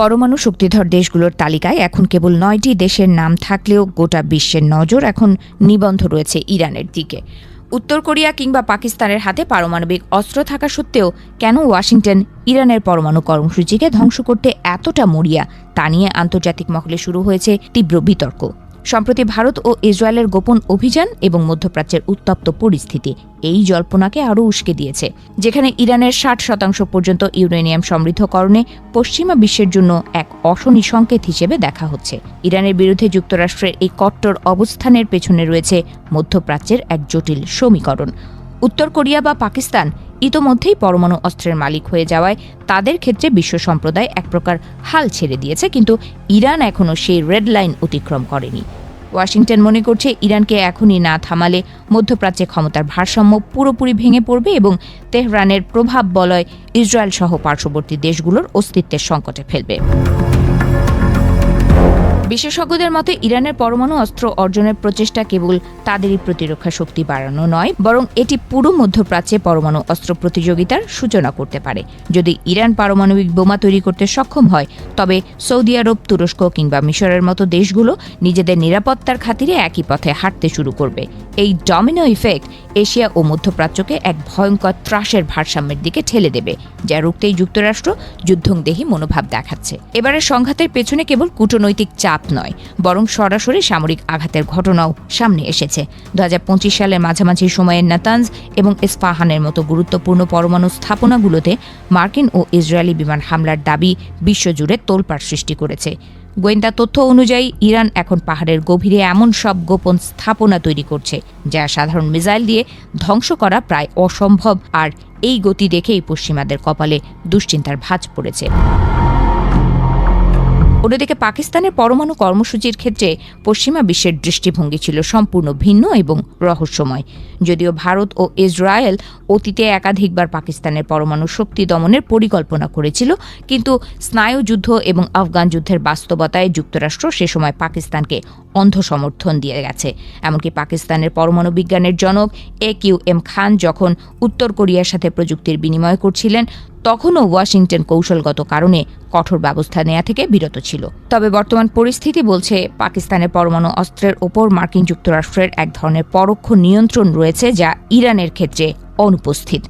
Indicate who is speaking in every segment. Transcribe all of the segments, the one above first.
Speaker 1: পরমাণু শক্তিধর দেশগুলোর তালিকায় এখন কেবল 9টি দেশের নাম থাকলেও গোটা বিশ্বের নজর এখন নিবন্ধ রয়েছে ইরানের দিকে। উত্তর কোরিয়া কিংবা পাকিস্তানের হাতে পারমাণবিক অস্ত্র থাকা সত্ত্বেও কেন ওয়াশিংটন ইরানের পরমাণু কর্মসূচিকে ধ্বংস করতে এতটা মরিয়া, তা নিয়ে আন্তর্জাতিক মহলে শুরু হয়েছে তীব্র বিতর্ক। সম্প্রতি ভারত ও ইসরায়েলের গোপন অভিযান এবং মধ্যপ্রাচ্যের উত্তপ্ত পরিস্থিতি এই জল্পনাকে আরও উস্কে দিয়েছে, যেখানে ইরানের 60% পর্যন্ত ইউরেনিয়াম সমৃদ্ধকরণে পশ্চিমা বিশ্বের জন্য এক অশনি সংকেত হিসেবে দেখা হচ্ছে। ইরানের বিরুদ্ধে যুক্তরাষ্ট্রের এই কট্টর অবস্থানের পেছনে রয়েছে মধ্যপ্রাচ্যের এক জটিল সমীকরণ। উত্তর কোরিয়া বা পাকিস্তান ইতোমধ্যেই পরমাণু অস্ত্রের মালিক হয়ে যাওয়ায় তাদের ক্ষেত্রে বিশ্ব সম্প্রদায় এক প্রকার হাল ছেড়ে দিয়েছে, কিন্তু ইরান এখনও সেই রেড লাইন অতিক্রম করেনি। ওয়াশিংটন মনে করছে ইরানকে এখনই না থামালে মধ্যপ্রাচ্যে ক্ষমতার ভারসাম্য পুরোপুরি ভেঙে পড়বে এবং তেহরানের প্রভাব বলয় ইসরায়েল সহ পার্শ্ববর্তী দেশগুলোর অস্তিত্বের সংকটে ফেলবে। বিশেষজ্ঞদের মতে ইরানের পরমাণু অস্ত্র অর্জনের প্রচেষ্টা কেবল তাদেরই প্রতিরক্ষা শক্তি বাড়ানো নয়, বরং এটি পুরো মধ্যপ্রাচ্যে পরমাণু অস্ত্র প্রতিযোগিতার সূচনা করতে পারে। যদি ইরান পারমাণবিক বোমা তৈরি করতে সক্ষম হয়, তবে সৌদি আরব, তুরস্ক কিংবা মিশরের মতো দেশগুলো নিজেদের নিরাপত্তার খাতিরে একই পথে হাঁটতে শুরু করবে। এই ডমিনো ইফেক্ট এশিয়া ও মধ্যপ্রাচ্যকে এক ভয়ঙ্কর ত্রাসের ভারসাম্যের দিকে ঠেলে দেবে, যা রুখতেই যুক্তরাষ্ট্র যুদ্ধংদেহী মনোভাব দেখাচ্ছে। এবারের সংঘাতের পেছনে কেবল কূটনৈতিক চাপ নয়, বরং সরাসরি সামরিক আঘাতের ঘটনাও সামনে এসেছে। 2025 সালের মাঝামাঝি সময়ে নাতানজ এবং ইস্পাহানের মতো গুরুত্বপূর্ণ পরমাণু স্থাপনাগুলোতে মার্কিন ও ইসরায়েলি বিমান হামলার দাবি বিশ্বজুড়ে তোলপাড় সৃষ্টি করেছে। গোয়েন্দা তথ্য অনুযায়ী ইরান এখন পাহাড়ের গভীরে এমন সব গোপন স্থাপনা তৈরি করছে যা সাধারণ মিসাইল দিয়ে ধ্বংস করা প্রায় অসম্ভব, আর এই গতি দেখেই পশ্চিমাদের কপালে দুশ্চিন্তার ভাঁজ পড়েছে। অন্যদিকে পাকিস্তানের পরমাণু কর্মসূচির ক্ষেত্রে পশ্চিমা বিশ্বের দৃষ্টিভঙ্গি ছিল সম্পূর্ণ ভিন্ন এবং রহস্যময়। যদিও ভারত ও ইসরায়েল অতীতে একাধিকবার পাকিস্তানের পরমাণু শক্তি দমনের পরিকল্পনা করেছিল, কিন্তু স্নায়ুযুদ্ধ এবং আফগান যুদ্ধের বাস্তবতায় যুক্তরাষ্ট্র সে সময় পাকিস্তানকে অন্ধ সমর্থন দিয়ে গেছে। এমনকি পাকিস্তানের পরমাণু বিজ্ঞানের জনক AQM খান যখন উত্তর কোরিয়ার সাথে প্রযুক্তির বিনিময় করছিলেন, তখনও ওয়াশিংটন কৌশলগত কারণে কঠোর ব্যবস্থা নেওয়া থেকে বিরত ছিল। তবে বর্তমান পরিস্থিতি বলছে পাকিস্তানের পরমাণু অস্ত্রের ওপর মার্কিন যুক্তরাষ্ট্রের এক ধরনের পরোক্ষ নিয়ন্ত্রণ রয়েছে, যা ইরানের ক্ষেত্রে অনুপস্থিত।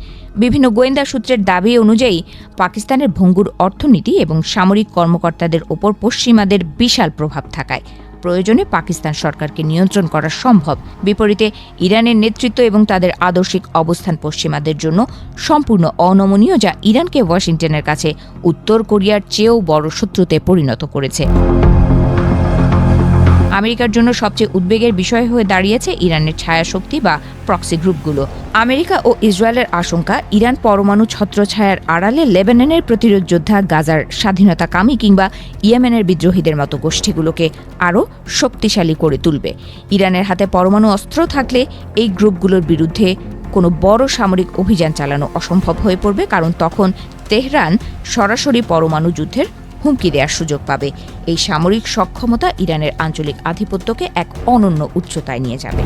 Speaker 1: বিভিন্ন গোয়েন্দা সূত্রের দাবি অনুযায়ী পাকিস্তানের ভঙ্গুর অর্থনীতি এবং সামরিক কর্মকর্তাদের ওপর পশ্চিমাদের বিশাল প্রভাব থাকায় প্রয়োজনে পাকিস্তান সরকারকে নিয়ন্ত্রণ করা সম্ভব। বিপরীতে ইরানের নেতৃত্ব এবং তাদের আদর্শিক অবস্থান পশ্চিমাদের জন্য সম্পূর্ণ অনমনীয়, যা ইরানকে ওয়াশিংটনের কাছে উত্তর কোরিয়ার চেয়েও বড় শত্রুতে পরিণত করেছে। আমেরিকার জন্য সবচেয়ে উদ্বেগের বিষয় হয়ে দাঁড়িয়েছে ইরানের ছায়াশক্তি বা প্রক্সি গ্রুপগুলো। আমেরিকা ও ইসরায়েলের আশঙ্কা ইরান পরমাণু ছত্রছায়ার আড়ালে লেবাননের প্রতিরোধ যোদ্ধা, গাজার স্বাধীনতাকামী কিংবা ইয়েমেনের বিদ্রোহীদের মতো গোষ্ঠীগুলোকে আরও শক্তিশালী করে তুলবে। ইরানের হাতে পরমাণু অস্ত্র থাকলে এই গ্রুপগুলোর বিরুদ্ধে কোনো বড় সামরিক অভিযান চালানো অসম্ভব হয়ে পড়বে, কারণ তখন তেহরান সরাসরি পরমাণু যুদ্ধের হুমকি দেওয়ার সুযোগ পাবে। এই সামরিক সক্ষমতা ইরানের আঞ্চলিক আধিপত্যকে এক অনন্য উচ্চতায় নিয়ে যাবে।